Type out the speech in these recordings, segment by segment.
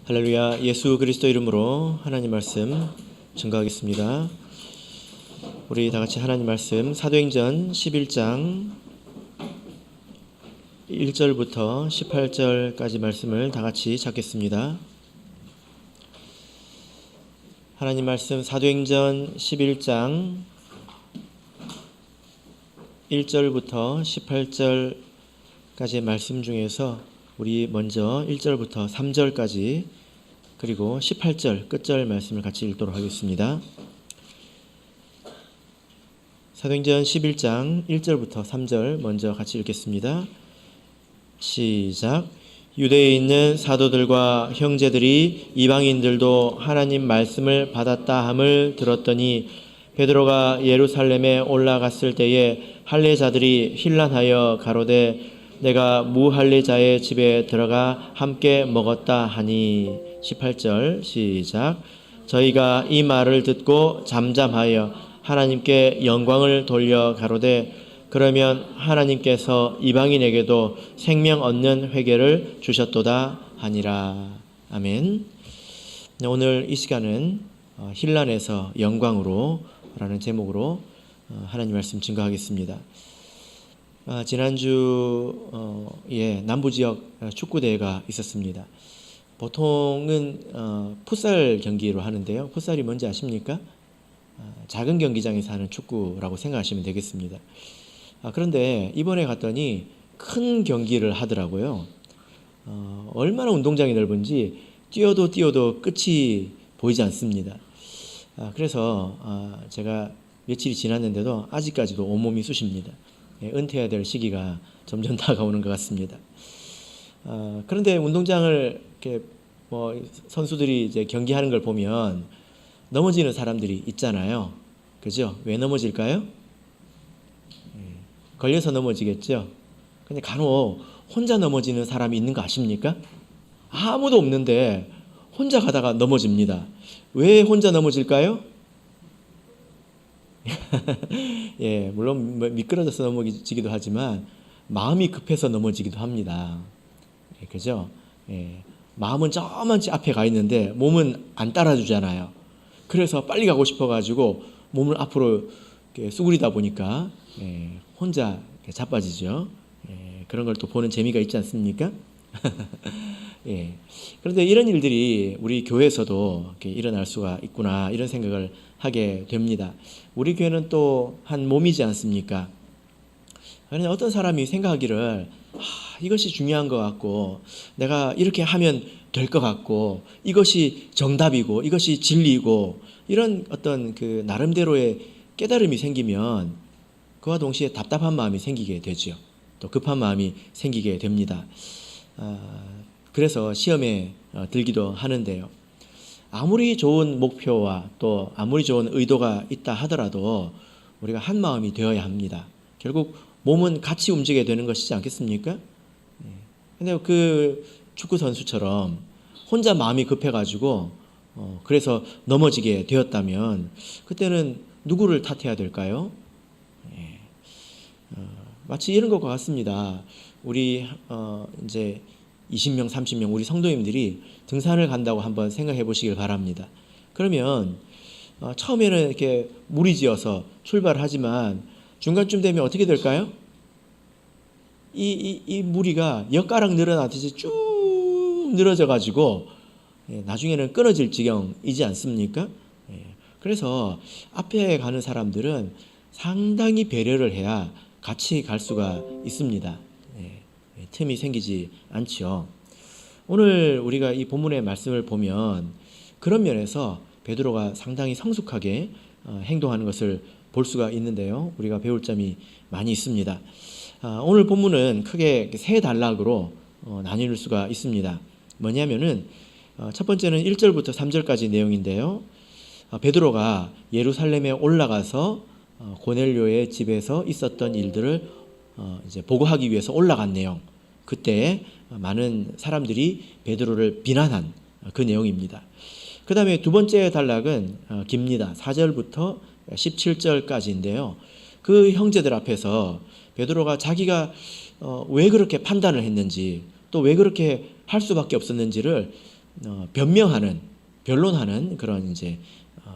할렐루야. 예수 그리스도 이름으로 하나님 말씀 증거하겠습니다. 우리 다 같이 하나님 말씀 사도행전 11장 1절부터 18절까지 말씀을 다 같이 찾겠습니다. 하나님 말씀 사도행전 11장 1절부터 18절까지의 말씀 중에서 우리 먼저 1절부터 3절까지 그리고 18절 끝절 말씀을 같이 읽도록 하겠습니다. 사도행전 11장 1절부터 3절 먼저 같이 읽겠습니다. 시작. 유대에 있는 사도들과 형제들이 이방인들도 하나님 말씀을 받았다 함을 들었더니 베드로가 예루살렘에 올라갔을 때에 할례자들이 힐난하여 가로되 내가 무할례자의 집에 들어가 함께 먹었다 하니 18절 시작. 저희가 이 말을 듣고 잠잠하여 하나님께 영광을 돌려 가로되 그러면 하나님께서 이방인에게도 생명 얻는 회개를 주셨도다 하니라. 아멘. 오늘 이 시간은 힐난에서 영광으로 라는 제목으로 하나님 말씀 증거하겠습니다. 지난주에 남부지역 축구대회가 있었습니다. 보통은 풋살 경기로 하는데요. 풋살이 뭔지 아십니까? 작은 경기장에서 하는 축구라고 생각하시면 되겠습니다. 그런데 이번에 갔더니 큰 경기를 하더라고요. 얼마나 운동장이 넓은지 뛰어도 끝이 보이지 않습니다. 그래서 제가 며칠이 지났는데도 아직까지도 온몸이 쑤십니다. 은퇴해야 될 시기가 점점 다가오는 것 같습니다. 그런데 운동장을 이렇게 선수들이 이제 경기하는 걸 보면 넘어지는 사람들이 있잖아요. 그죠? 왜 넘어질까요? 걸려서 넘어지겠죠. 근데 간혹 혼자 넘어지는 사람이 있는 거 아십니까? 아무도 없는데 혼자 가다가 넘어집니다. 왜 혼자 넘어질까요? 예, 물론 미끄러져서 넘어지기도 하지만 마음이 급해서 넘어지기도 합니다. 예, 그죠? 예, 마음은 저만치 앞에 가 있는데 몸은 안 따라주잖아요. 그래서 빨리 가고 싶어가지고 몸을 앞으로 수그리다 보니까 혼자 자빠지죠. 그런 걸 또 보는 재미가 있지 않습니까? 예. 그런데 이런 일들이 우리 교회에서도 이렇게 일어날 수가 있구나 이런 생각을 하게 됩니다. 우리 교회는 또 한 몸이지 않습니까? 그런데 어떤 사람이 생각하기를 이것이 중요한 것 같고 내가 이렇게 하면 될 것 같고 이것이 정답이고 이것이 진리고 이런 어떤 그 나름대로의 깨달음이 생기면 그와 동시에 답답한 마음이 생기게 되죠. 또 급한 마음이 생기게 됩니다. 그래서 시험에 들기도 하는데요. 아무리 좋은 목표와 또 아무리 좋은 의도가 있다 하더라도 우리가 한 마음이 되어야 합니다. 결국 몸은 같이 움직여야 되는 것이지 않겠습니까? 근데 그 축구 선수처럼 혼자 마음이 급해가지고 그래서 넘어지게 되었다면 그때는 누구를 탓해야 될까요? 마치 이런 것과 같습니다. 우리 이제 20명, 30명 우리 성도님들이 등산을 간다고 한번 생각해 보시길 바랍니다. 그러면 처음에는 이렇게 무리지어서 출발하지만 중간쯤 되면 어떻게 될까요? 이 무리가 엿가락 늘어나듯이 쭉 늘어져 가지고 나중에는 끊어질 지경이지 않습니까? 그래서 앞에 가는 사람들은 상당히 배려를 해야 같이 갈 수가 있습니다. 틈이 생기지 않죠. 오늘 우리가 이 본문의 말씀을 보면 그런 면에서 베드로가 상당히 성숙하게 행동하는 것을 볼 수가 있는데요. 우리가 배울 점이 많이 있습니다. 오늘 본문은 크게 세 단락으로 나뉠 수가 있습니다. 뭐냐면은 첫 번째는 1절부터 3절까지 내용인데요. 베드로가 예루살렘에 올라가서 고넬료의 집에서 있었던 일들을 이제 보고하기 위해서 올라간 내용. 그때 많은 사람들이 베드로를 비난한 그 내용입니다. 그 다음에 두 번째 단락은 깁니다. 4절부터 17절까지인데요. 그 형제들 앞에서 베드로가 자기가 왜 그렇게 판단을 했는지 또 왜 그렇게 할 수밖에 없었는지를 변명하는, 변론하는 그런 이제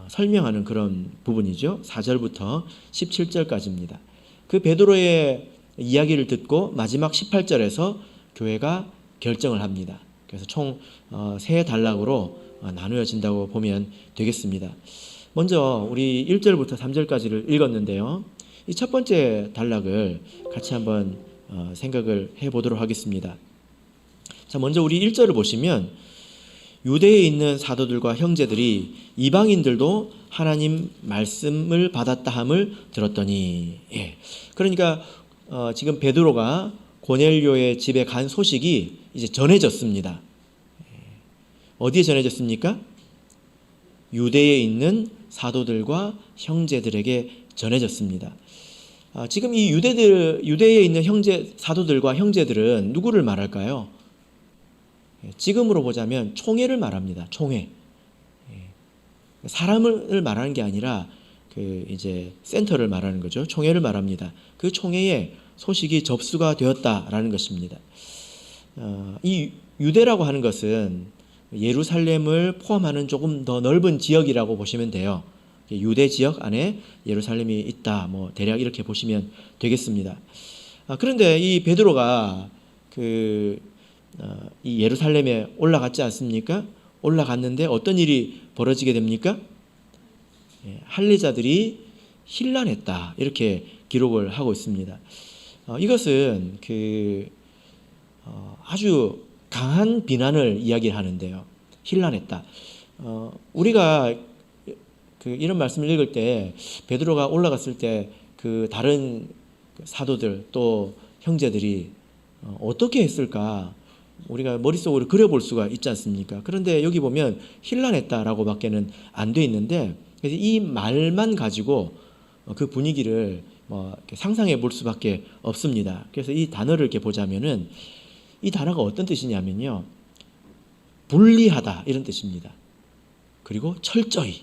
설명하는 그런 부분이죠. 4절부터 17절까지입니다. 그 베드로의 이야기를 듣고 마지막 18절에서 교회가 결정을 합니다. 그래서 총 세 단락으로 나누어진다고 보면 되겠습니다. 먼저 우리 1절부터 3절까지를 읽었는데요. 이 첫 번째 단락을 같이 한번 생각을 해보도록 하겠습니다. 자, 먼저 우리 1절을 보시면 유대에 있는 사도들과 형제들이 이방인들도 하나님 말씀을 받았다 함을 들었더니, 그러니까 지금 베드로가 고넬료의 집에 간 소식이 이제 전해졌습니다. 어디에 전해졌습니까? 유대에 있는 사도들과 형제들에게 전해졌습니다. 지금 이 유대에 있는 사도들과 형제들은 누구를 말할까요? 지금으로 보자면 총회를 말합니다. 총회. 사람을 말하는 게 아니라 그 이제 센터를 말하는 거죠. 총회를 말합니다. 그 총회에 소식이 접수가 되었다라는 것입니다. 이 유대라고 하는 것은 예루살렘을 포함하는 조금 더 넓은 지역이라고 보시면 돼요. 유대 지역 안에 예루살렘이 있다. 대략 이렇게 보시면 되겠습니다. 그런데 이 베드로가 이 예루살렘에 올라갔지 않습니까? 올라갔는데 어떤 일이 벌어지게 됩니까? 할례자들이 혼란했다. 이렇게 기록을 하고 있습니다. 이것은 아주 강한 비난을 이야기하는데요. 혼란했다. 우리가 이런 말씀을 읽을 때 베드로가 올라갔을 때 다른 사도들 또 형제들이 어떻게 했을까 우리가 머릿속으로 그려볼 수가 있지 않습니까? 그런데 여기 보면 혼란했다라고 밖에는 안 돼 있는데 그래서 이 말만 가지고 그 분위기를 이렇게 상상해 볼 수밖에 없습니다. 그래서 이 단어를 이렇게 보자면은 이 단어가 어떤 뜻이냐면요. 분리하다 이런 뜻입니다. 그리고 철저히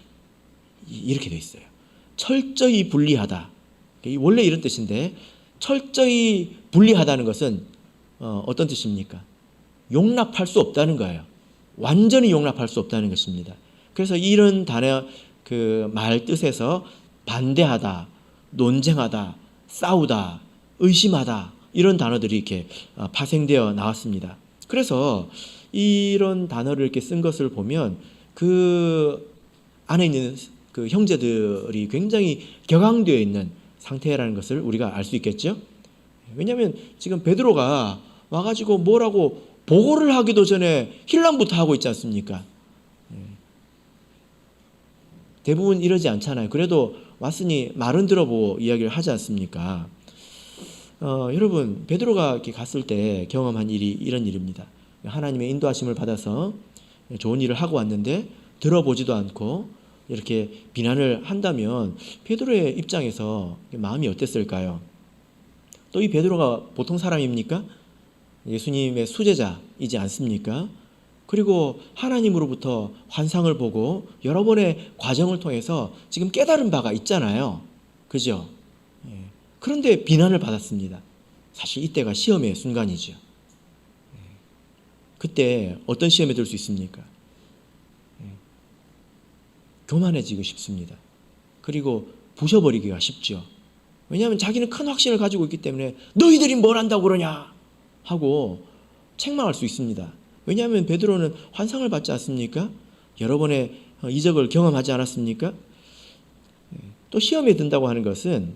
이렇게 돼 있어요. 철저히 분리하다. 원래 이런 뜻인데 철저히 분리하다는 것은 어떤 뜻입니까? 용납할 수 없다는 거예요. 완전히 용납할 수 없다는 것입니다. 그래서 이런 단어 말 뜻에서 반대하다, 논쟁하다, 싸우다, 의심하다 이런 단어들이 이렇게 파생되어 나왔습니다. 그래서 이런 단어를 이렇게 쓴 것을 보면 그 안에 있는 그 형제들이 굉장히 격앙되어 있는 상태라는 것을 우리가 알 수 있겠죠. 왜냐하면 지금 베드로가 와가지고 뭐라고 보고를 하기도 전에 혼란부터 하고 있지 않습니까? 대부분 이러지 않잖아요. 그래도 왔으니 말은 들어보고 이야기를 하지 않습니까? 여러분 베드로가 이렇게 갔을 때 경험한 일이 이런 일입니다. 하나님의 인도하심을 받아서 좋은 일을 하고 왔는데 들어보지도 않고 이렇게 비난을 한다면 베드로의 입장에서 마음이 어땠을까요? 또 이 베드로가 보통 사람입니까? 예수님의 수제자이지 않습니까? 그리고 하나님으로부터 환상을 보고 여러 번의 과정을 통해서 지금 깨달은 바가 있잖아요. 그죠? 그런데 비난을 받았습니다. 사실 이때가 시험의 순간이죠. 그때 어떤 시험에 들 수 있습니까? 교만해지고 싶습니다. 그리고 부셔버리기가 쉽죠. 왜냐하면 자기는 큰 확신을 가지고 있기 때문에 너희들이 뭘 안다고 그러냐 하고 책망할 수 있습니다. 왜냐하면 베드로는 환상을 받지 않습니까? 여러 번의 이적을 경험하지 않았습니까? 또 시험에 든다고 하는 것은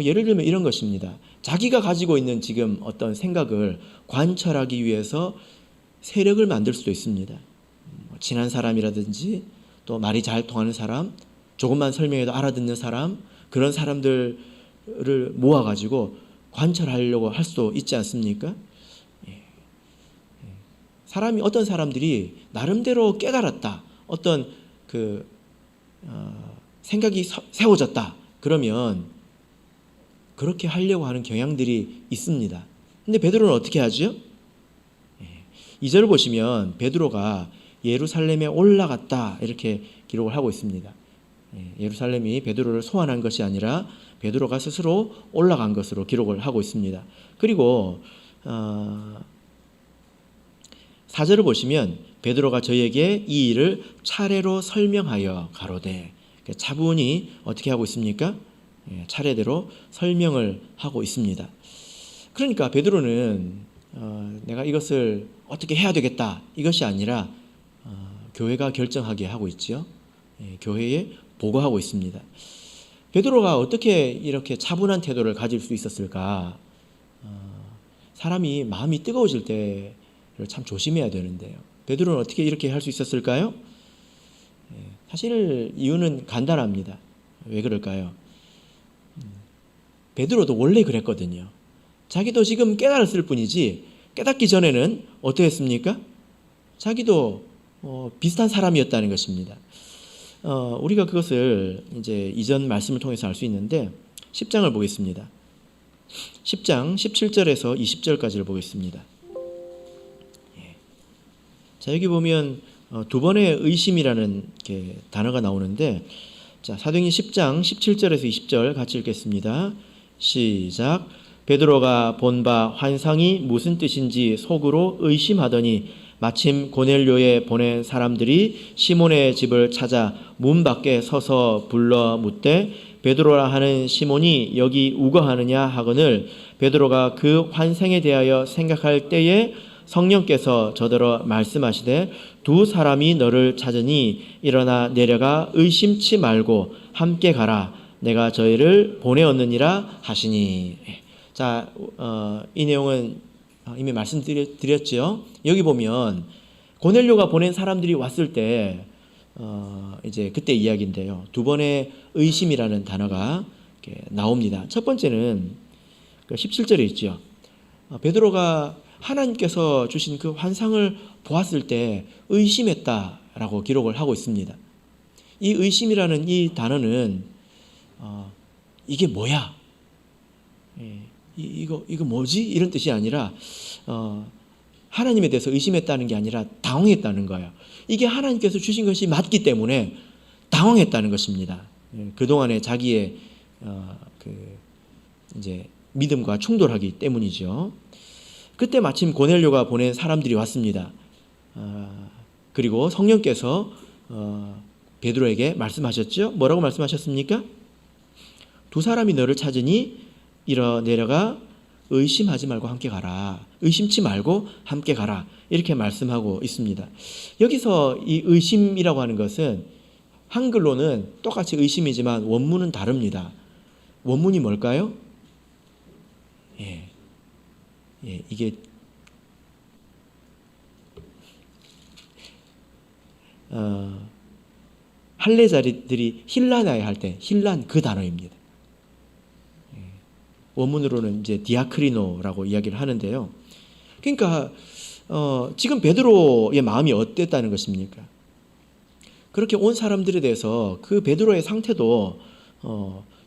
예를 들면 이런 것입니다. 자기가 가지고 있는 지금 어떤 생각을 관철하기 위해서 세력을 만들 수도 있습니다. 친한 사람이라든지 또 말이 잘 통하는 사람, 조금만 설명해도 알아듣는 사람, 그런 사람들을 모아가지고 관철하려고 할 수도 있지 않습니까? 어떤 사람들이 나름대로 깨달았다. 어떤 생각이 세워졌다. 그러면 그렇게 하려고 하는 경향들이 있습니다. 근데 베드로는 어떻게 하죠? 2절 보시면 베드로가 예루살렘에 올라갔다 이렇게 기록을 하고 있습니다. 예루살렘이 베드로를 소환한 것이 아니라 베드로가 스스로 올라간 것으로 기록을 하고 있습니다. 그리고 4절을 보시면 베드로가 저희에게 이 일을 차례로 설명하여 가로되, 차분히 어떻게 하고 있습니까? 차례대로 설명을 하고 있습니다. 그러니까 베드로는 내가 이것을 어떻게 해야 되겠다 이것이 아니라 교회가 결정하게 하고 있죠. 교회에 보고하고 있습니다. 베드로가 어떻게 이렇게 차분한 태도를 가질 수 있었을까? 사람이 마음이 뜨거워질 때를 참 조심해야 되는데요. 베드로는 어떻게 이렇게 할 수 있었을까요? 사실 이유는 간단합니다. 왜 그럴까요? 베드로도 원래 그랬거든요. 자기도 지금 깨달았을 뿐이지 깨닫기 전에는 어떠했습니까? 자기도 비슷한 사람이었다는 것입니다. 우리가 그것을 이제 이전 말씀을 통해서 알 수 있는데 10장을 보겠습니다. 10장 17절에서 20절까지를 보겠습니다. 자, 여기 보면 두 번의 의심이라는 단어가 나오는데, 자, 사도행전 10장 17절에서 20절 같이 읽겠습니다. 시작. 베드로가 본 바 환상이 무슨 뜻인지 속으로 의심하더니 마침 고넬료에 보낸 사람들이 시몬의 집을 찾아 문 밖에 서서 불러 묻되 베드로라 하는 시몬이 여기 우거하느냐 하거늘, 베드로가 그 환상에 대하여 생각할 때에 성령께서 저더러 말씀하시되 두 사람이 너를 찾으니 일어나 내려가 의심치 말고 함께 가라, 내가 저희를 보내었느니라 하시니. 자, 이 내용은 이미 말씀드렸죠. 여기 보면 고넬료가 보낸 사람들이 왔을 때 이제 그때 이야기인데요. 두 번의 의심이라는 단어가 나옵니다. 첫 번째는 17절에 있죠. 베드로가 하나님께서 주신 그 환상을 보았을 때 의심했다라고 기록을 하고 있습니다. 이 의심이라는 이 단어는 이게 뭐야? 이거 뭐지? 이런 뜻이 아니라 하나님에 대해서 의심했다는 게 아니라 당황했다는 거예요. 이게 하나님께서 주신 것이 맞기 때문에 당황했다는 것입니다. 그동안에 자기의 이제 믿음과 충돌하기 때문이죠. 그때 마침 고넬료가 보낸 사람들이 왔습니다. 그리고 성령께서 베드로에게 말씀하셨죠. 뭐라고 말씀하셨습니까? 두 사람이 너를 찾으니 내려가 의심하지 말고 함께 가라. 의심치 말고 함께 가라. 이렇게 말씀하고 있습니다. 여기서 이 의심이라고 하는 것은 한글로는 똑같이 의심이지만 원문은 다릅니다. 원문이 뭘까요? 이게 할례자리들이 힐라나야 할 때 힐란 그 단어입니다. 원문으로는 이제 디아크리노라고 이야기를 하는데요. 그러니까 지금 베드로의 마음이 어땠다는 것입니까? 그렇게 온 사람들에 대해서 그 베드로의 상태도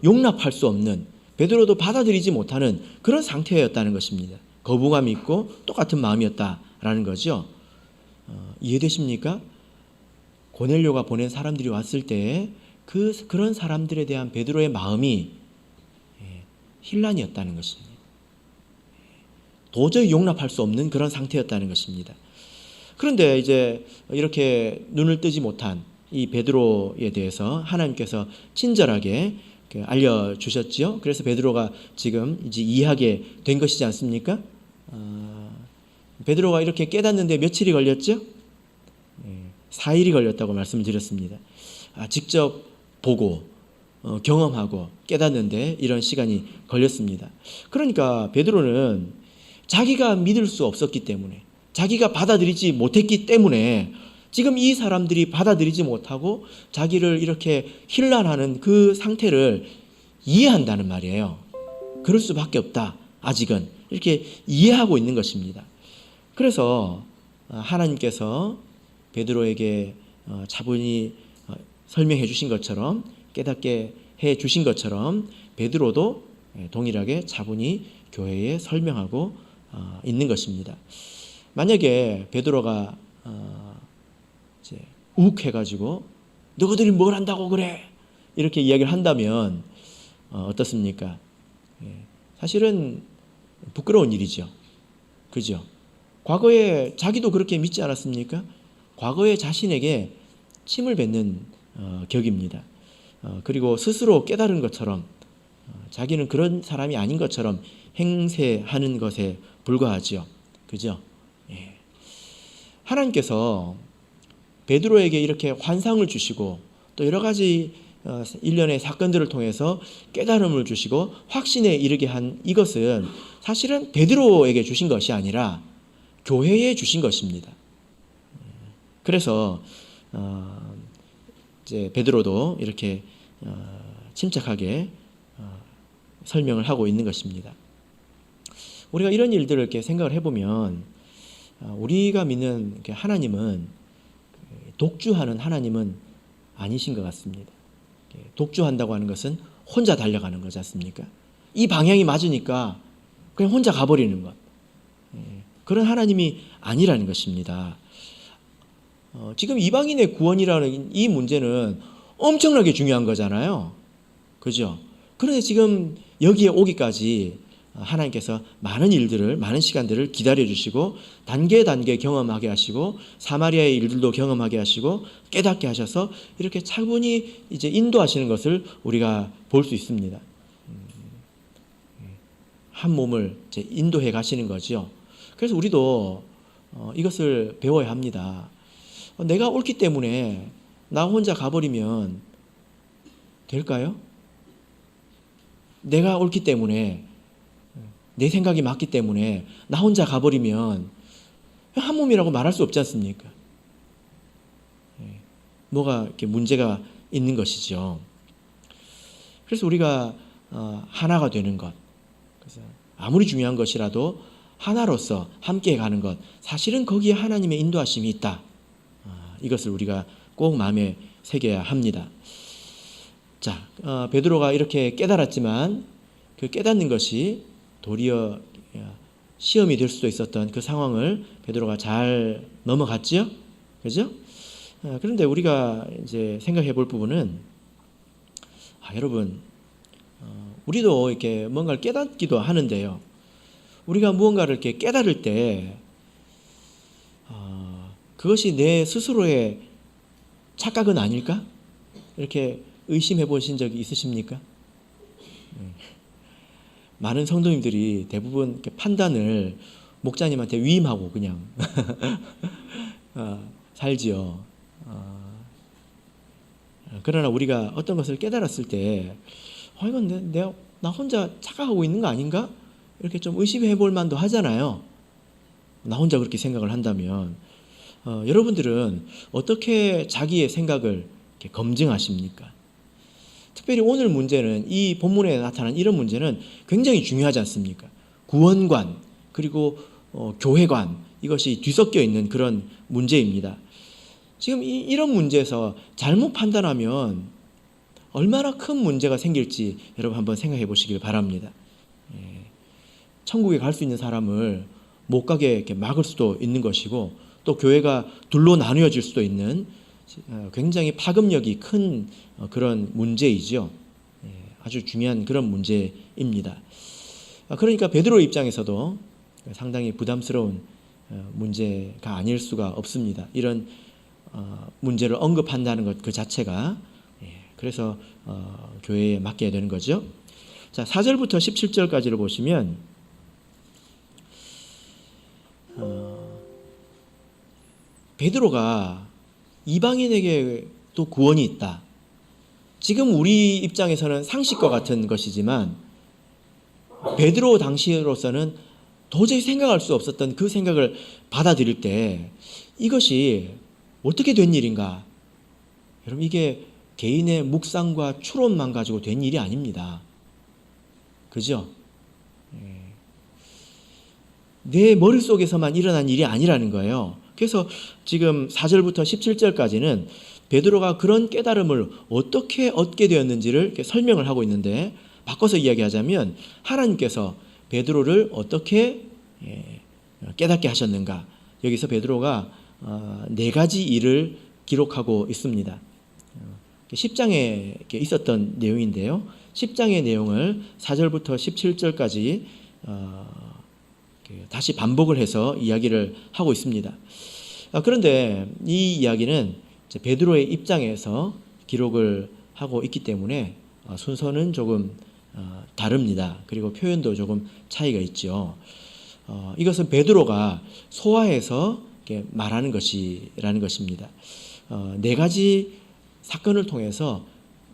용납할 수 없는, 베드로도 받아들이지 못하는 그런 상태였다는 것입니다. 거부감이 있고 똑같은 마음이었다라는 거죠. 이해되십니까? 고넬료가 보낸 사람들이 왔을 때 그런 사람들에 대한 베드로의 마음이 힐란이었다는 것입니다. 도저히 용납할 수 없는 그런 상태였다는 것입니다. 그런데 이제 이렇게 눈을 뜨지 못한 이 베드로에 대해서 하나님께서 친절하게 알려주셨지요. 그래서 베드로가 지금 이제 이해하게 된 것이지 않습니까? 베드로가 이렇게 깨닫는데 며칠이 걸렸죠? 4일이 걸렸다고 말씀을 드렸습니다. 직접 보고 경험하고 깨닫는데 이런 시간이 걸렸습니다. 그러니까 베드로는 자기가 믿을 수 없었기 때문에, 자기가 받아들이지 못했기 때문에 지금 이 사람들이 받아들이지 못하고 자기를 이렇게 힐난하는 그 상태를 이해한다는 말이에요. 그럴 수밖에 없다. 아직은 이렇게 이해하고 있는 것입니다. 그래서 하나님께서 베드로에게 차분히 설명해 주신 것처럼, 깨닫게 해 주신 것처럼 베드로도 동일하게 차분히 교회에 설명하고 있는 것입니다. 만약에 베드로가 이제 욱해가지고 너희들이 뭘 한다고 그래 이렇게 이야기를 한다면 어떻습니까? 사실은 부끄러운 일이죠. 그죠? 과거에 자기도 그렇게 믿지 않았습니까? 과거에 자신에게 침을 뱉는 격입니다. 그리고 스스로 깨달은 것처럼 자기는 그런 사람이 아닌 것처럼 행세하는 것에 불과하지요. 그죠? 예. 하나님께서 베드로에게 이렇게 환상을 주시고 또 여러 가지 일련의 사건들을 통해서 깨달음을 주시고 확신에 이르게 한 이것은 사실은 베드로에게 주신 것이 아니라 교회에 주신 것입니다. 그래서 이제 베드로도 이렇게 침착하게 설명을 하고 있는 것입니다. 우리가 이런 일들을 이렇게 생각을 해보면 우리가 믿는 하나님은 독주하는 하나님은 아니신 것 같습니다. 독주한다고 하는 것은 혼자 달려가는 거지 않습니까? 이 방향이 맞으니까 그냥 혼자 가버리는 것. 그런 하나님이 아니라는 것입니다. 지금 이방인의 구원이라는 이 문제는 엄청나게 중요한 거잖아요. 그죠? 그런데 지금 여기에 오기까지 하나님께서 많은 일들을, 많은 시간들을 기다려주시고 단계 경험하게 하시고 사마리아의 일들도 경험하게 하시고 깨닫게 하셔서 이렇게 차분히 이제 인도하시는 것을 우리가 볼 수 있습니다. 한 몸을 이제 인도해 가시는 거죠. 그래서 우리도 이것을 배워야 합니다. 내가 옳기 때문에 나 혼자 가버리면 될까요? 내가 옳기 때문에 내 생각이 맞기 때문에 나 혼자 가버리면 한 몸이라고 말할 수 없지 않습니까? 뭐가 이렇게 문제가 있는 것이죠. 그래서 우리가 하나가 되는 것, 그래서 아무리 중요한 것이라도 하나로서 함께 가는 것, 사실은 거기에 하나님의 인도하심이 있다. 이것을 우리가 꼭 마음에 새겨야 합니다. 자, 베드로가 이렇게 깨달았지만 그 깨닫는 것이 도리어 시험이 될 수도 있었던 그 상황을 베드로가 잘 넘어갔죠, 그죠? 그런데 우리가 이제 생각해 볼 부분은 여러분, 우리도 이렇게 뭔가를 깨닫기도 하는데요. 우리가 무언가를 이렇게 깨달을 때 그것이 내 스스로의 착각은 아닐까? 이렇게 의심해 보신 적이 있으십니까? 많은 성도님들이 대부분 이렇게 판단을 목자님한테 위임하고 그냥 살지요. 그러나 우리가 어떤 것을 깨달았을 때 이건 나 혼자 착각하고 있는 거 아닌가? 이렇게 좀 의심해 볼 만도 하잖아요. 나 혼자 그렇게 생각을 한다면 여러분들은 어떻게 자기의 생각을 이렇게 검증하십니까? 특별히 오늘 문제는 이 본문에 나타난 이런 문제는 굉장히 중요하지 않습니까? 구원관 그리고 교회관 이것이 뒤섞여 있는 그런 문제입니다. 지금 이런 문제에서 잘못 판단하면 얼마나 큰 문제가 생길지 여러분 한번 생각해 보시길 바랍니다. 천국에 갈 수 있는 사람을 못 가게 이렇게 막을 수도 있는 것이고 또 교회가 둘로 나누어질 수도 있는 굉장히 파급력이 큰 그런 문제이죠. 아주 중요한 그런 문제입니다. 그러니까 베드로 입장에서도 상당히 부담스러운 문제가 아닐 수가 없습니다. 이런 문제를 언급한다는 것 그 자체가 그래서 교회에 맡겨야 되는 거죠. 자, 4절부터 17절까지를 보시면 베드로가 이방인에게 또 구원이 있다. 지금 우리 입장에서는 상식과 같은 것이지만 베드로 당시로서는 도저히 생각할 수 없었던 그 생각을 받아들일 때 이것이 어떻게 된 일인가? 여러분 이게 개인의 묵상과 추론만 가지고 된 일이 아닙니다. 그죠? 내 머릿속에서만 일어난 일이 아니라는 거예요. 그래서 지금 4절부터 17절까지는 베드로가 그런 깨달음을 어떻게 얻게 되었는지를 이렇게 설명을 하고 있는데 바꿔서 이야기하자면 하나님께서 베드로를 어떻게 깨닫게 하셨는가. 여기서 베드로가 네 가지 일을 기록하고 있습니다. 10장에 있었던 내용인데요. 10장의 내용을 4절부터 17절까지 다시 반복을 해서 이야기를 하고 있습니다. 그런데 이 이야기는 베드로의 입장에서 기록을 하고 있기 때문에 순서는 조금 다릅니다. 그리고 표현도 조금 차이가 있죠. 이것은 베드로가 소화해서 말하는 것이라는 것입니다. 네 가지 사건을 통해서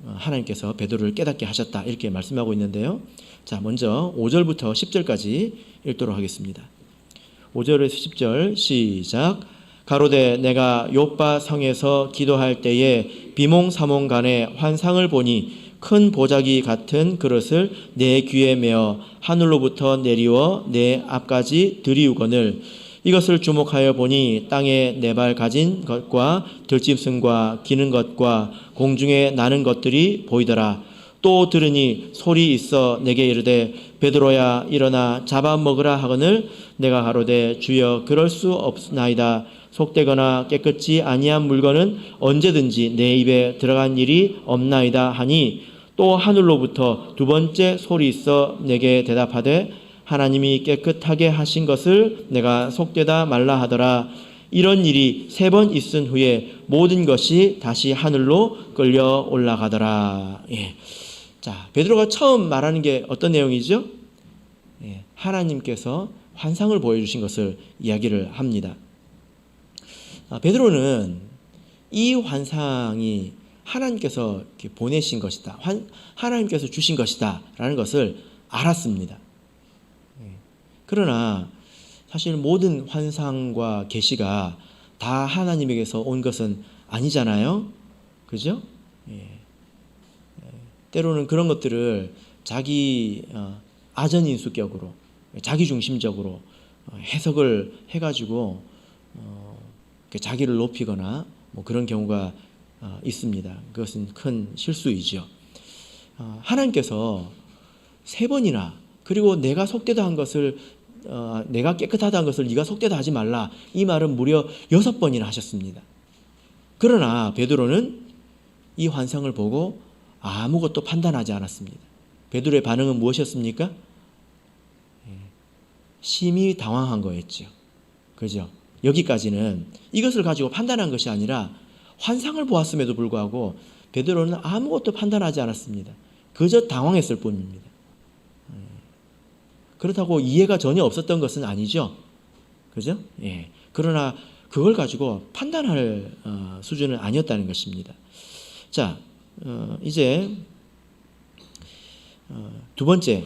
하나님께서 베드로를 깨닫게 하셨다 이렇게 말씀하고 있는데요. 자, 먼저 5절부터 10절까지 읽도록 하겠습니다. 5절에서 10절 시작. 가로되 내가 욥바 성에서 기도할 때에 비몽사몽간에 환상을 보니 큰 보자기 같은 그릇을 내 귀에 메어 하늘로부터 내리워 내 앞까지 들이우거늘 이것을 주목하여 보니 땅에 네 발 가진 것과 들짐승과 기는 것과 공중에 나는 것들이 보이더라. 또 들으니 소리 있어 내게 이르되 베드로야 일어나 잡아먹으라 하거늘 내가 가로되 주여 그럴 수 없나이다. 속되거나 깨끗이 아니한 물건은 언제든지 내 입에 들어간 일이 없나이다 하니 또 하늘로부터 두 번째 소리 있어 내게 대답하되 하나님이 깨끗하게 하신 것을 내가 속되다 말라 하더라. 이런 일이 3번 있은 후에 모든 것이 다시 하늘로 끌려 올라가더라. 예. 자, 베드로가 처음 말하는 게 어떤 내용이죠? 예. 하나님께서 환상을 보여주신 것을 이야기를 합니다. 베드로는 이 환상이 하나님께서 보내신 것이다. 하나님께서 주신 것이다. 라는 것을 알았습니다. 그러나 사실 모든 환상과 계시가 다 하나님에게서 온 것은 아니잖아요. 그죠? 때로는 그런 것들을 자기 아전인수격으로 자기중심적으로 해석을 해가지고 자기를 높이거나 뭐 그런 경우가 있습니다. 그것은 큰 실수이죠. 하나님께서 3번이나 그리고 내가 속되다 한 것을 내가 깨끗하다는 것을 네가 속되다 하지 말라 이 말은 무려 6번이나 하셨습니다. 그러나 베드로는 이 환상을 보고 아무것도 판단하지 않았습니다. 베드로의 반응은 무엇이었습니까? 심히 당황한 거였죠. 그죠? 여기까지는 이것을 가지고 판단한 것이 아니라 환상을 보았음에도 불구하고 베드로는 아무것도 판단하지 않았습니다. 그저 당황했을 뿐입니다. 그렇다고 이해가 전혀 없었던 것은 아니죠. 그죠? 예. 그러나 그걸 가지고 판단할 수준은 아니었다는 것입니다. 자, 이제 두 번째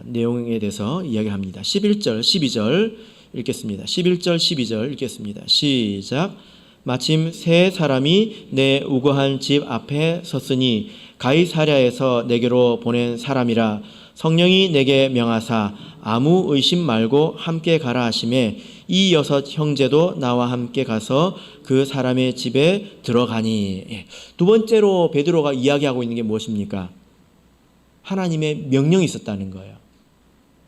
내용에 대해서 이야기합니다. 11절, 12절 읽겠습니다. 11절, 12절 읽겠습니다. 시작. 마침 3 사람이 내 우거한 집 앞에 섰으니 가이사랴에서 내게로 보낸 사람이라. 성령이 내게 명하사 아무 의심 말고 함께 가라 하시매 이 6 형제도 나와 함께 가서 그 사람의 집에 들어가니. 두 번째로 베드로가 이야기하고 있는 게 무엇입니까? 하나님의 명령이 있었다는 거예요.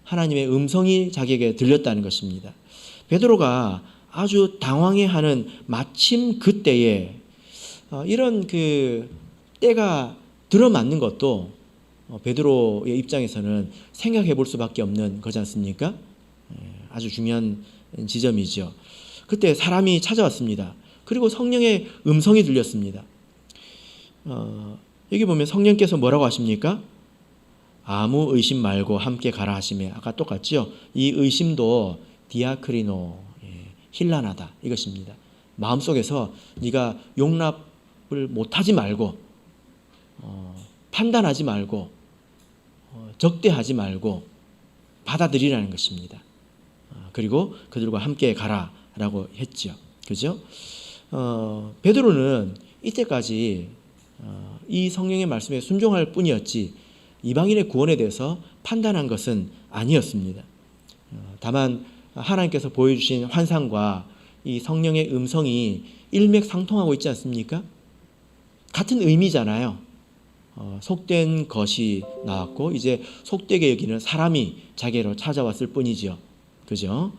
하나님의 음성이 자기에게 들렸다는 것입니다. 베드로가 아주 당황해하는 마침 그때에 이런 때가 들어맞는 것도 베드로의 입장에서는 생각해 볼 수밖에 없는 거지 않습니까? 아주 중요한 지점이죠. 그때 사람이 찾아왔습니다. 그리고 성령의 음성이 들렸습니다. 여기 보면 성령께서 뭐라고 하십니까? 아무 의심 말고 함께 가라 하시며 아까 똑같죠? 이 의심도 디아크리노, 힐란하다 이것입니다. 마음속에서 네가 용납을 못하지 말고 판단하지 말고 적대하지 말고 받아들이라는 것입니다. 그리고 그들과 함께 가라라고 했죠. 그죠? 베드로는 이때까지 이 성령의 말씀에 순종할 뿐이었지 이방인의 구원에 대해서 판단한 것은 아니었습니다. 다만 하나님께서 보여주신 환상과 이 성령의 음성이 일맥상통하고 있지 않습니까? 같은 의미잖아요. 속된 것이 나왔고 이제 속되게 여기는 사람이 자기로 찾아왔을 뿐이죠. 그죠?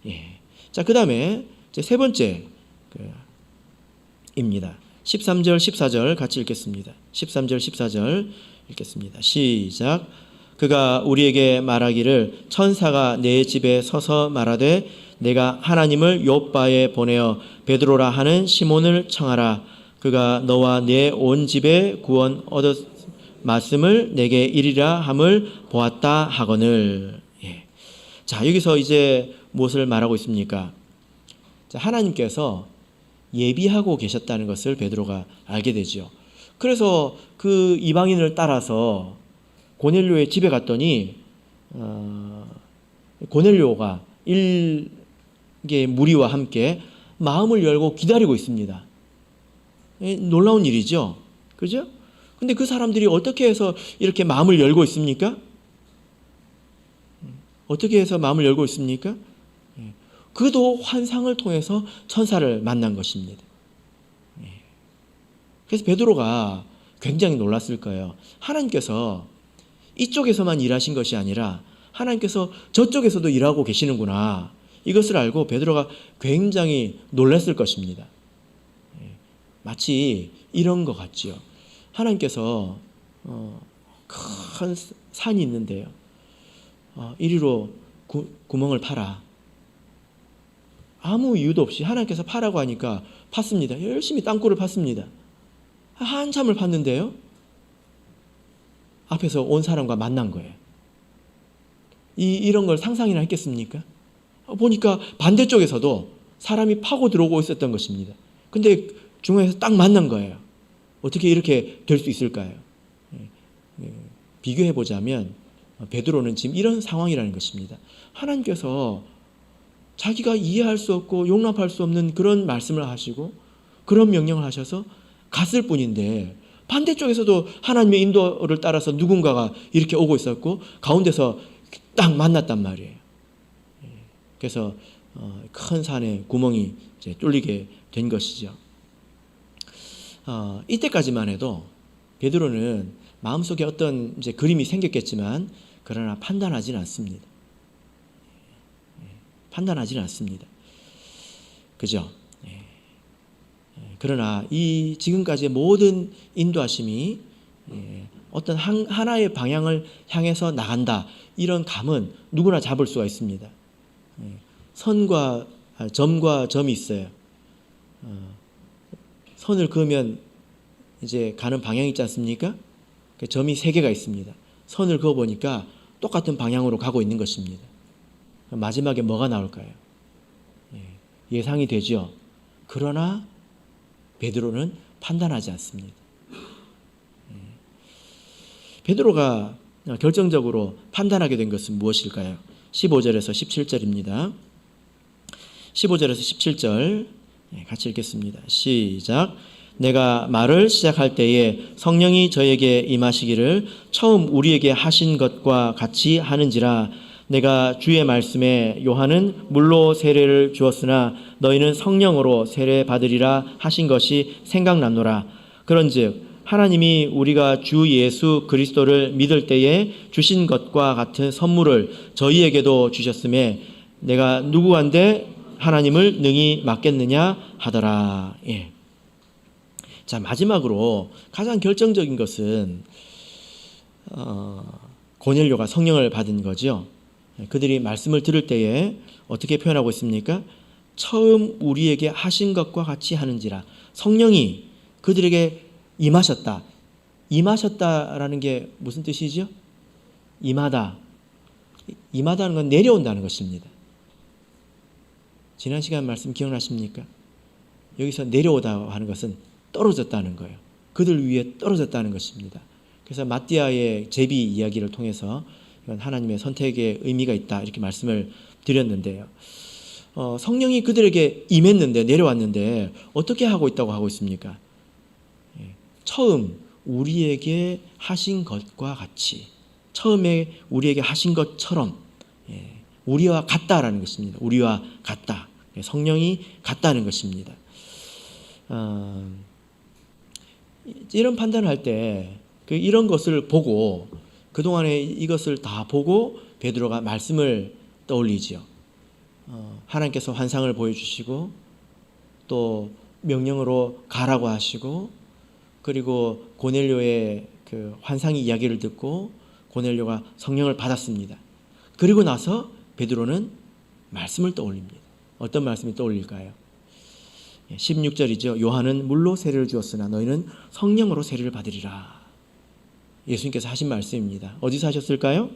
예. 자, 그 다음에 이제 3번째 입니다. 13절, 14절 같이 읽겠습니다. 13절, 14절 읽겠습니다. 시작. 그가 우리에게 말하기를 천사가 내 집에 서서 말하되 내가 하나님을 요바에 보내어 베드로라 하는 시몬을 청하라. 그가 너와 내 온 집에 구원 얻었 말씀을 내게 이리라 함을 보았다 하거늘. 예. 자, 여기서 이제 무엇을 말하고 있습니까? 자, 하나님께서 예비하고 계셨다는 것을 베드로가 알게 되죠. 그래서 그 이방인을 따라서 고넬료의 집에 갔더니 고넬료가 일개 무리와 함께 마음을 열고 기다리고 있습니다. 놀라운 일이죠. 그죠? 근데 그 사람들이 어떻게 해서 이렇게 마음을 열고 있습니까? 어떻게 해서 마음을 열고 있습니까? 그도 환상을 통해서 천사를 만난 것입니다. 그래서 베드로가 굉장히 놀랐을 거예요. 하나님께서 이쪽에서만 일하신 것이 아니라 하나님께서 저쪽에서도 일하고 계시는구나. 이것을 알고 베드로가 굉장히 놀랐을 것입니다. 마치 이런 것 같지요. 하나님께서 큰 산이 있는데요. 이리로 구멍을 파라. 아무 이유도 없이 하나님께서 파라고 하니까 팠습니다. 열심히 땅굴을 팠습니다. 한참을 팠는데요. 앞에서 온 사람과 만난 거예요. 이런 걸 상상이나 했겠습니까? 보니까 반대쪽에서도 사람이 파고 들어오고 있었던 것입니다. 근데 중앙에서 딱 만난 거예요. 어떻게 이렇게 될 수 있을까요? 비교해 보자면 베드로는 지금 이런 상황이라는 것입니다. 하나님께서 자기가 이해할 수 없고 용납할 수 없는 그런 말씀을 하시고 그런 명령을 하셔서 갔을 뿐인데 반대쪽에서도 하나님의 인도를 따라서 누군가가 이렇게 오고 있었고 가운데서 딱 만났단 말이에요. 그래서 큰 산에 구멍이 이제 뚫리게 된 것이죠. 이때까지만 해도 베드로는 마음속에 어떤 이제 그림이 생겼겠지만 그러나 판단하지는 않습니다. 판단하지는 않습니다. 그죠? 그러나 이 지금까지의 모든 인도하심이 어떤 하나의 방향을 향해서 나간다. 이런 감은 누구나 잡을 수가 있습니다. 선과 점과 점이 있어요. 선을 그으면 이제 가는 방향이 있지 않습니까? 점이 3개가 있습니다. 선을 그어 보니까 똑같은 방향으로 가고 있는 것입니다. 마지막에 뭐가 나올까요? 예상이 되죠. 그러나 베드로는 판단하지 않습니다. 베드로가 결정적으로 판단하게 된 것은 무엇일까요? 15절에서 17절입니다. 15절에서 17절 같이 읽겠습니다. 시작. 내가 말을 시작할 때에 성령이 저에게 임하시기를 처음 우리에게 하신 것과 같이 하는지라. 내가 주의 말씀에 요한은 물로 세례를 주었으나 너희는 성령으로 세례 받으리라 하신 것이 생각났노라. 그런즉 하나님이 우리가 주 예수 그리스도를 믿을 때에 주신 것과 같은 선물을 저희에게도 주셨음에 내가 누구한테 하나님을 능히 맡겠느냐 하더라. 예. 자, 마지막으로 가장 결정적인 것은 고넬료가 성령을 받은 거죠. 그들이 말씀을 들을 때에 어떻게 표현하고 있습니까? 처음 우리에게 하신 것과 같이 하는지라. 성령이 그들에게 임하셨다. 임하셨다라는 게 무슨 뜻이죠? 임하다. 임하다는 건 내려온다는 것입니다. 지난 시간 말씀 기억나십니까? 여기서 내려오다 하는 것은 떨어졌다는 거예요. 그들 위에 떨어졌다는 것입니다. 그래서 마띠아의 제비 이야기를 통해서 이건 하나님의 선택에 의미가 있다 이렇게 말씀을 드렸는데요. 성령이 그들에게 임했는데 내려왔는데 어떻게 하고 있다고 하고 있습니까? 처음 우리에게 하신 것과 같이 처음에 우리에게 하신 것처럼 우리와 같다라는 것입니다. 우리와 같다. 성령이 같다는 것입니다. 이런 판단을 할 때 이런 것을 보고 그동안에 이것을 다 보고 베드로가 말씀을 떠올리지요. 하나님께서 환상을 보여주시고 또 명령으로 가라고 하시고 그리고 고넬료의 그 환상 이야기를 듣고 고넬료가 성령을 받았습니다. 그리고 나서 베드로는 말씀을 떠올립니다. 어떤 말씀이 떠올릴까요? 16절이죠. 요한은 물로 세례를 주었으나 너희는 성령으로 세례를 받으리라. 예수님께서 하신 말씀입니다. 어디서 하셨을까요?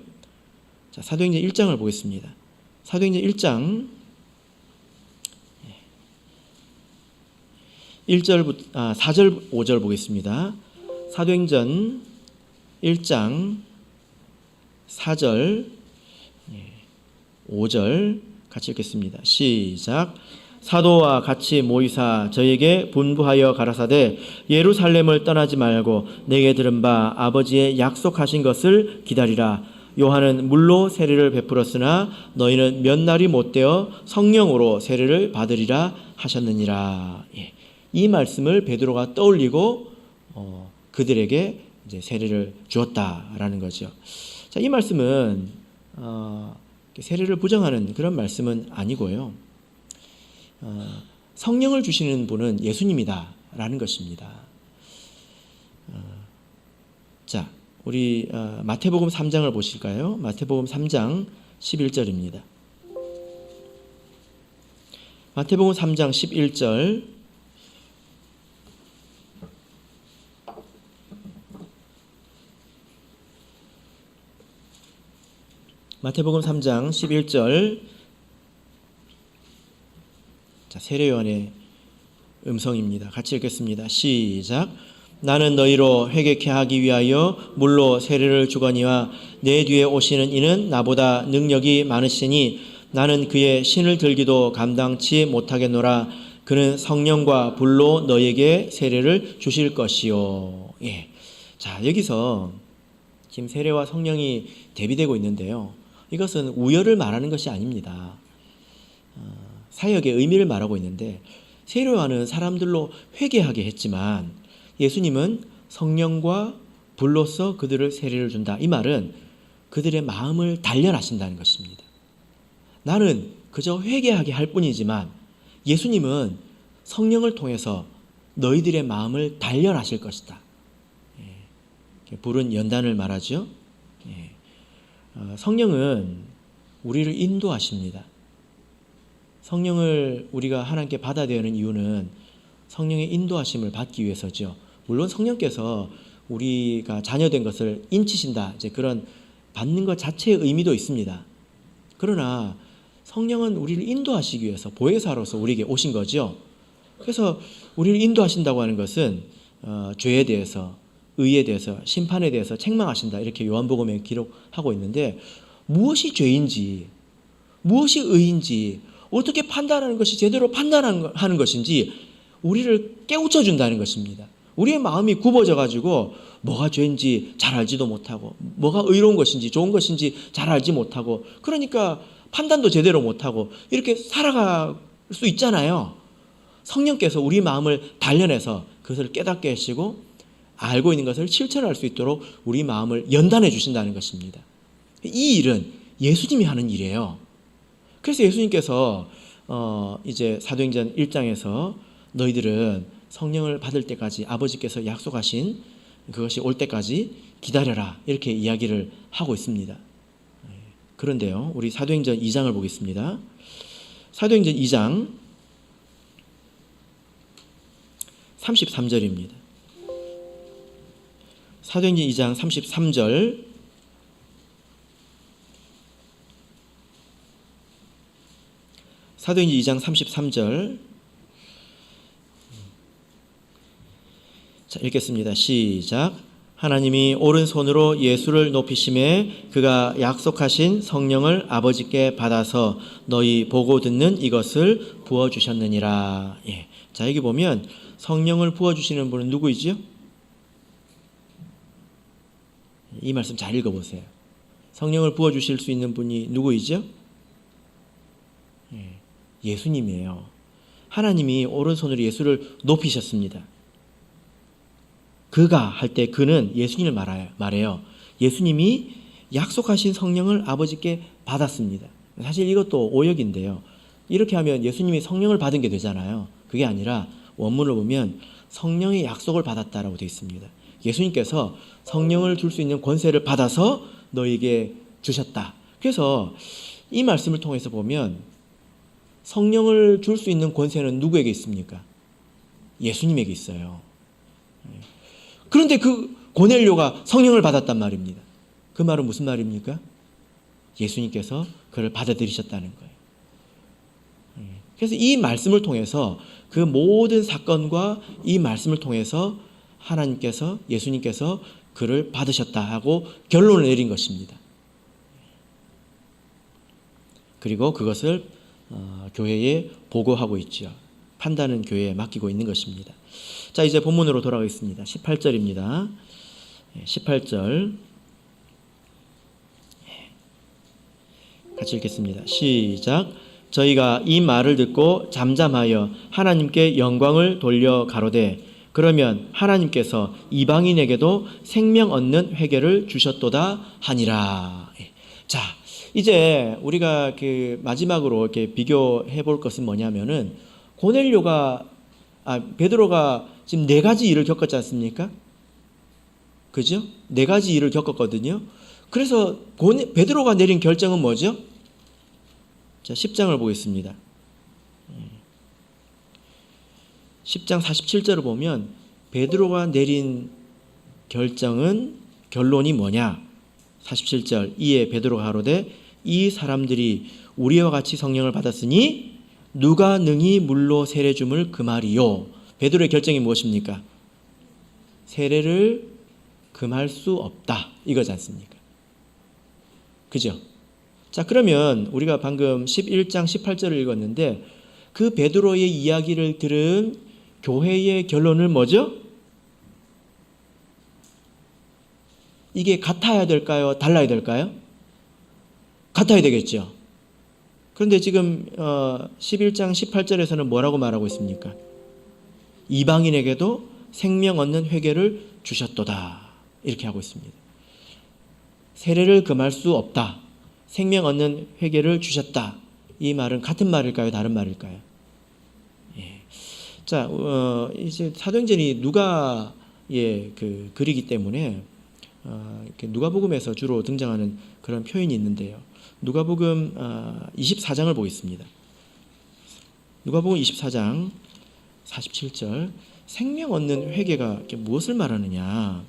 자, 사도행전 1장을 보겠습니다. 사도행전 1장 4절 5절 보겠습니다. 사도행전 1장 4절 5절 같이 읽겠습니다. 시작. 사도와 같이 모이사 저에게 분부하여 가라사대 예루살렘을 떠나지 말고 내게 들은 바 아버지의 약속하신 것을 기다리라. 요한은 물로 세례를 베풀었으나 너희는 몇 날이 못되어 성령으로 세례를 받으리라 하셨느니라. 이 말씀을 베드로가 떠올리고 그들에게 이제 세례를 주었다라는 거죠. 자, 이 말씀은 세례를 부정하는 그런 말씀은 아니고요. 성령을 주시는 분은 예수님이다라는 것입니다. 자, 우리 마태복음 3장을 보실까요? 마태복음 3장 11절입니다. 마태복음 3장 11절 마태복음 3장 11절 자, 세례요한의 음성입니다. 같이 읽겠습니다. 시작. 나는 너희로 회개케 하기 위하여 물로 세례를 주거니와 내 뒤에 오시는 이는 나보다 능력이 많으시니 나는 그의 신을 들기도 감당치 못하겠노라. 그는 성령과 불로 너희에게 세례를 주실 것이요. 예. 자, 여기서 지금 세례와 성령이 대비되고 있는데요. 이것은 우열을 말하는 것이 아닙니다. 사역의 의미를 말하고 있는데 세례요한은 사람들로 회개하게 했지만 예수님은 성령과 불로서 그들을 세례를 준다. 이 말은 그들의 마음을 단련하신다는 것입니다. 나는 그저 회개하게 할 뿐이지만 예수님은 성령을 통해서 너희들의 마음을 단련하실 것이다. 불은 연단을 말하죠. 성령은 우리를 인도하십니다. 성령을 우리가 하나님께 받아야 되는 이유는 성령의 인도하심을 받기 위해서죠. 물론 성령께서 우리가 자녀된 것을 인치신다. 이제 그런 받는 것 자체의 의미도 있습니다. 그러나 성령은 우리를 인도하시기 위해서 보혜사로서 우리에게 오신 거죠. 그래서 우리를 인도하신다고 하는 것은 죄에 대해서, 의에 대해서, 심판에 대해서 책망하신다. 이렇게 요한복음에 기록하고 있는데 무엇이 죄인지, 무엇이 의인지, 어떻게 판단하는 것이 제대로 판단하는 것인지 우리를 깨우쳐 준다는 것입니다. 우리의 마음이 굽어져 가지고 뭐가 죄인지 잘 알지도 못하고 뭐가 의로운 것인지 좋은 것인지 잘 알지 못하고 그러니까 판단도 제대로 못하고 이렇게 살아갈 수 있잖아요. 성령께서 우리 마음을 단련해서 그것을 깨닫게 하시고 알고 있는 것을 실천할 수 있도록 우리 마음을 연단해 주신다는 것입니다. 이 일은 예수님이 하는 일이에요. 그래서 예수님께서 이제 사도행전 1장에서 너희들은 성령을 받을 때까지 아버지께서 약속하신 그것이 올 때까지 기다려라 이렇게 이야기를 하고 있습니다. 그런데요, 우리 사도행전 2장을 보겠습니다. 사도행전 2장 33절입니다. 사도행전 2장 33절 사도행전 2장 33절 자, 읽겠습니다. 시작. 하나님이 오른손으로 예수를 높이심에 그가 약속하신 성령을 아버지께 받아서 너희 보고 듣는 이것을 부어주셨느니라. 예. 자, 여기 보면 성령을 부어주시는 분은 누구이죠? 이 말씀 잘 읽어보세요. 성령을 부어주실 수 있는 분이 누구이죠? 예. 예수님이에요. 하나님이 오른손으로 예수를 높이셨습니다. 그가 할 때 그는 예수님을 말해요. 예수님이 약속하신 성령을 아버지께 받았습니다. 사실 이것도 오역인데요. 이렇게 하면 예수님이 성령을 받은 게 되잖아요. 그게 아니라 원문을 보면 성령의 약속을 받았다라고 되어 있습니다. 예수님께서 성령을 줄 수 있는 권세를 받아서 너에게 주셨다. 그래서 이 말씀을 통해서 보면 성령을 줄 수 있는 권세는 누구에게 있습니까? 예수님에게 있어요. 그런데 그 고넬료가 성령을 받았단 말입니다. 그 말은 무슨 말입니까? 예수님께서 그를 받아들이셨다는 거예요. 그래서 이 말씀을 통해서 그 모든 사건과 이 말씀을 통해서 하나님께서, 예수님께서 그를 받으셨다 하고 결론을 내린 것입니다. 그리고 그것을 교회에 보고하고 있죠. 판단은 교회에 맡기고 있는 것입니다. 자, 이제 본문으로 돌아가겠습니다. 18절입니다. 18절 같이 읽겠습니다. 시작. 저희가 이 말을 듣고 잠잠하여 하나님께 영광을 돌려 가로되 그러면 하나님께서 이방인에게도 생명 얻는 회개를 주셨도다 하니라. 자, 이제 우리가 그 마지막으로 이렇게 비교해 볼 것은 뭐냐면은 베드로가 지금 4가지 일을 겪었지 않습니까? 그죠? 4가지 일을 겪었거든요. 그래서 베드로가 내린 결정은 뭐죠? 자, 10장을 보겠습니다. 10장 47절을 보면 베드로가 내린 결론이 뭐냐? 47절 이에 베드로가 가로되 이 사람들이 우리와 같이 성령을 받았으니 누가 능히 물로 세례 줌을 금하리요. 베드로의 결정이 무엇입니까? 세례를 금할 수 없다 이거지 않습니까? 그죠? 자, 그러면 우리가 방금 11장 18절을 읽었는데 그 베드로의 이야기를 들은 교회의 결론은 뭐죠? 이게 같아야 될까요? 달라야 될까요? 같아야 되겠죠. 그런데 지금 11장 18절에서는 뭐라고 말하고 있습니까? 이방인에게도 생명 얻는 회개를 주셨도다 이렇게 하고 있습니다. 세례를 금할 수 없다. 생명 얻는 회개를 주셨다. 이 말은 같은 말일까요? 다른 말일까요? 예. 자, 이제 사도행전이 누가의 그 글이기 때문에 이렇게 누가복음에서 주로 등장하는 그런 표현이 있는데요. 누가복음 24장을 보겠습니다. 누가복음 24장 47절 생명 얻는 회개가 무엇을 말하느냐?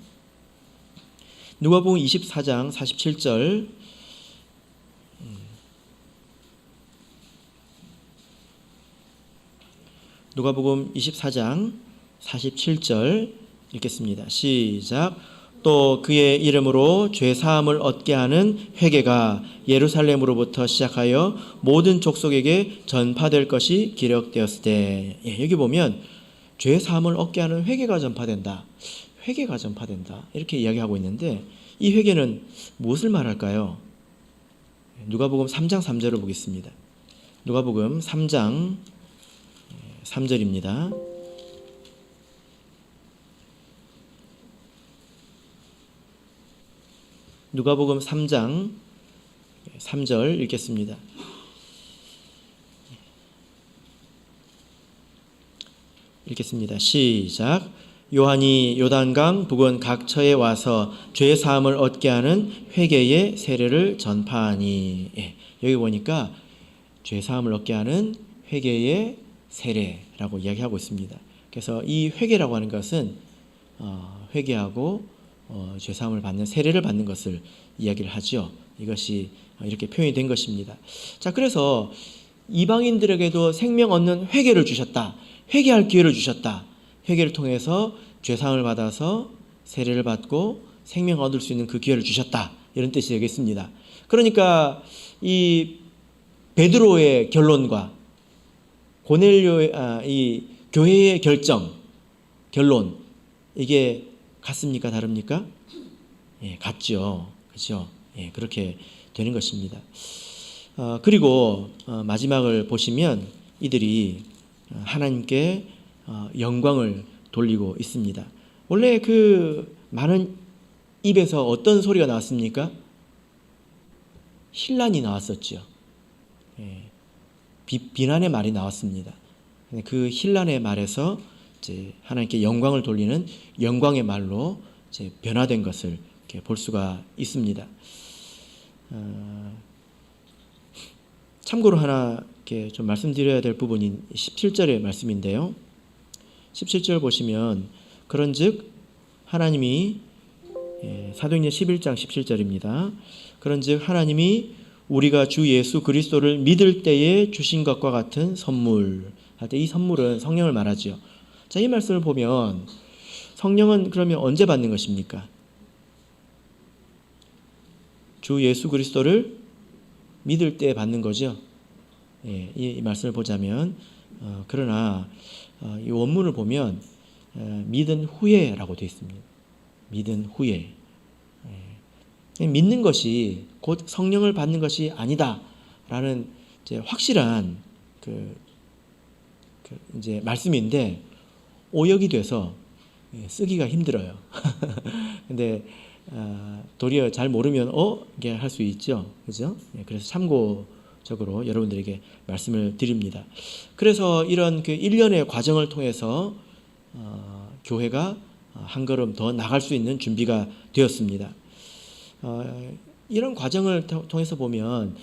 누가복음 24장 47절 누가복음 24장 47절 읽겠습니다. 시작. 또 그의 이름으로 죄사함을 얻게 하는 회개가 예루살렘으로부터 시작하여 모든 족속에게 전파될 것이 기록되었으되. 여기 보면 죄사함을 얻게 하는 회개가 전파된다. 회개가 전파된다. 이렇게 이야기하고 있는데 이 회개는 무엇을 말할까요? 누가복음 3장 3절을 보겠습니다. 누가복음 3장 3절입니다. 누가복음 3장 3절 읽겠습니다. 시작. 요한이 요단강 부근 각처에 와서 죄 사함을 얻게 하는 회개의 세례를 전파하니. 여기 보니까 죄 사함을 얻게 하는 회개의 세례라고 이야기하고 있습니다. 그래서 이 회개라고 하는 것은 회개하고 죄 사함을 받는 세례를 받는 것을 이야기를 하죠. 이것이 이렇게 표현이 된 것입니다. 자, 그래서 이방인들에게도 생명 얻는 회개를 주셨다. 회개할 기회를 주셨다. 회개를 통해서 죄 사함을 받아서 세례를 받고 생명 얻을 수 있는 그 기회를 주셨다. 이런 뜻이 되겠습니다. 그러니까 이 베드로의 결론과 이 교회의 결론 이게 같습니까? 다릅니까? 같죠. 그렇죠? 그렇게 되는 것입니다. 그리고 마지막을 보시면 이들이 하나님께 영광을 돌리고 있습니다. 원래 그 많은 입에서 어떤 소리가 나왔습니까? 신란이 나왔었죠. 비난의 말이 나왔습니다. 그 신란의 말에서 이제 하나님께 영광을 돌리는 영광의 말로 이제 변화된 것을 이렇게 볼 수가 있습니다. 참고로 하나 이렇게 좀 말씀드려야 될 부분인 17절의 말씀인데요. 17절 보시면 그런즉 하나님이 사도행전 11장 17절입니다. 그런즉 하나님이 우리가 주 예수 그리스도를 믿을 때에 주신 것과 같은 선물 할 때 이 선물은 성령을 말하죠. 자, 이 말씀을 보면 성령은 그러면 언제 받는 것입니까? 주 예수 그리스도를 믿을 때 받는 거죠. 이 말씀을 보자면 그러나 이 원문을 보면 믿은 후에라고 되어 있습니다. 믿은 후에. 믿는 것이 곧 성령을 받는 것이 아니다라는 이제 확실한 이제 말씀인데 오역이 돼서 쓰기가 힘들어요. 근데 도리어 잘 모르면 이게 할 수 있죠, 그죠? 그래서 참고적으로 여러분들에게 말씀을 드립니다. 그래서 이런 그 일련의 과정을 통해서 교회가 한 걸음 더 나갈 수 있는 준비가 되었습니다. 이런 과정을 통해서 보면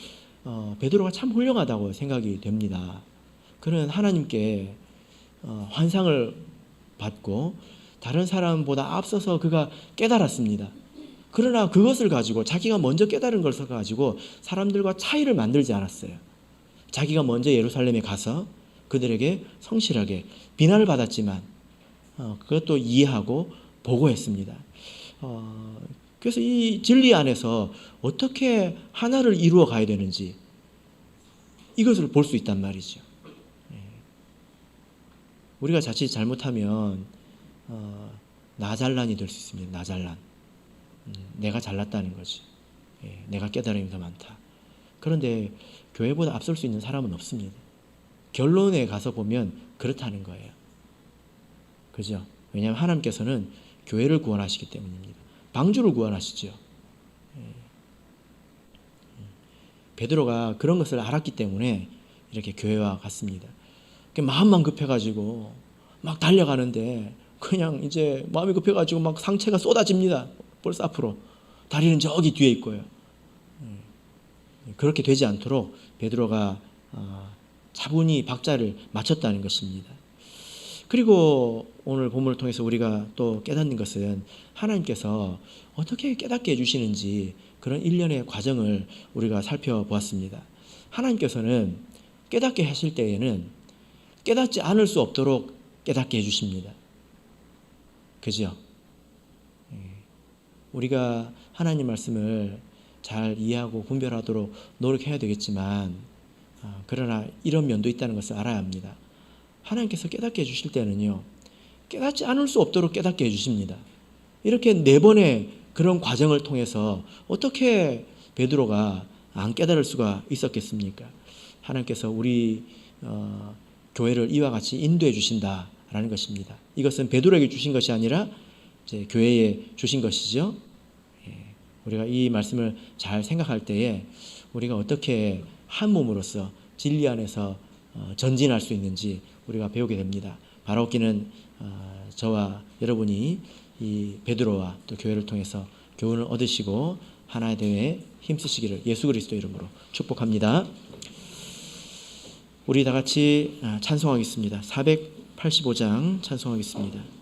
베드로가 참 훌륭하다고 생각이 됩니다. 그는 하나님께 환상을 받고 다른 사람보다 앞서서 그가 깨달았습니다. 그러나 그것을 가지고 자기가 먼저 깨달은 것을 가지고 사람들과 차이를 만들지 않았어요. 자기가 먼저 예루살렘에 가서 그들에게 성실하게 비난을 받았지만 그것도 이해하고 보고했습니다. 그래서 이 진리 안에서 어떻게 하나를 이루어 가야 되는지 이것을 볼 수 있단 말이죠. 우리가 자칫 잘못하면 나잘난이 될 수 있습니다. 나잘난. 내가 잘났다는 거지. 내가 깨달음이 더 많다. 그런데 교회보다 앞설 수 있는 사람은 없습니다. 결론에 가서 보면 그렇다는 거예요. 그죠? 왜냐하면 하나님께서는 교회를 구원하시기 때문입니다. 방주를 구원하시죠. 베드로가 그런 것을 알았기 때문에 이렇게 교회와 갔습니다. 마음만 급해가지고 막 달려가는데 그냥 이제 마음이 급해가지고 막 상체가 쏟아집니다. 벌써 앞으로. 다리는 저기 뒤에 있고요. 그렇게 되지 않도록 베드로가 차분히 박자를 맞췄다는 것입니다. 그리고 오늘 본문을 통해서 우리가 또 깨닫는 것은 하나님께서 어떻게 깨닫게 해주시는지 그런 일련의 과정을 우리가 살펴보았습니다. 하나님께서는 깨닫게 하실 때에는 깨닫지 않을 수 없도록 깨닫게 해주십니다. 그죠? 우리가 하나님 말씀을 잘 이해하고 분별하도록 노력해야 되겠지만 그러나 이런 면도 있다는 것을 알아야 합니다. 하나님께서 깨닫게 해주실 때는요, 깨닫지 않을 수 없도록 깨닫게 해주십니다. 이렇게 4번의 그런 과정을 통해서 어떻게 베드로가 안 깨달을 수가 있었겠습니까? 하나님께서 우리 교회를 이와 같이 인도해 주신다라는 것입니다. 이것은 베드로에게 주신 것이 아니라 이제 교회에 주신 것이죠. 우리가 이 말씀을 잘 생각할 때에 우리가 어떻게 한 몸으로서 진리 안에서 전진할 수 있는지 우리가 배우게 됩니다. 바라옵기는 저와 여러분이 이 베드로와 또 교회를 통해서 교훈을 얻으시고 하나의 대회에 힘쓰시기를 예수 그리스도 이름으로 축복합니다. 우리 다 같이 찬송하겠습니다. 485장 찬송하겠습니다.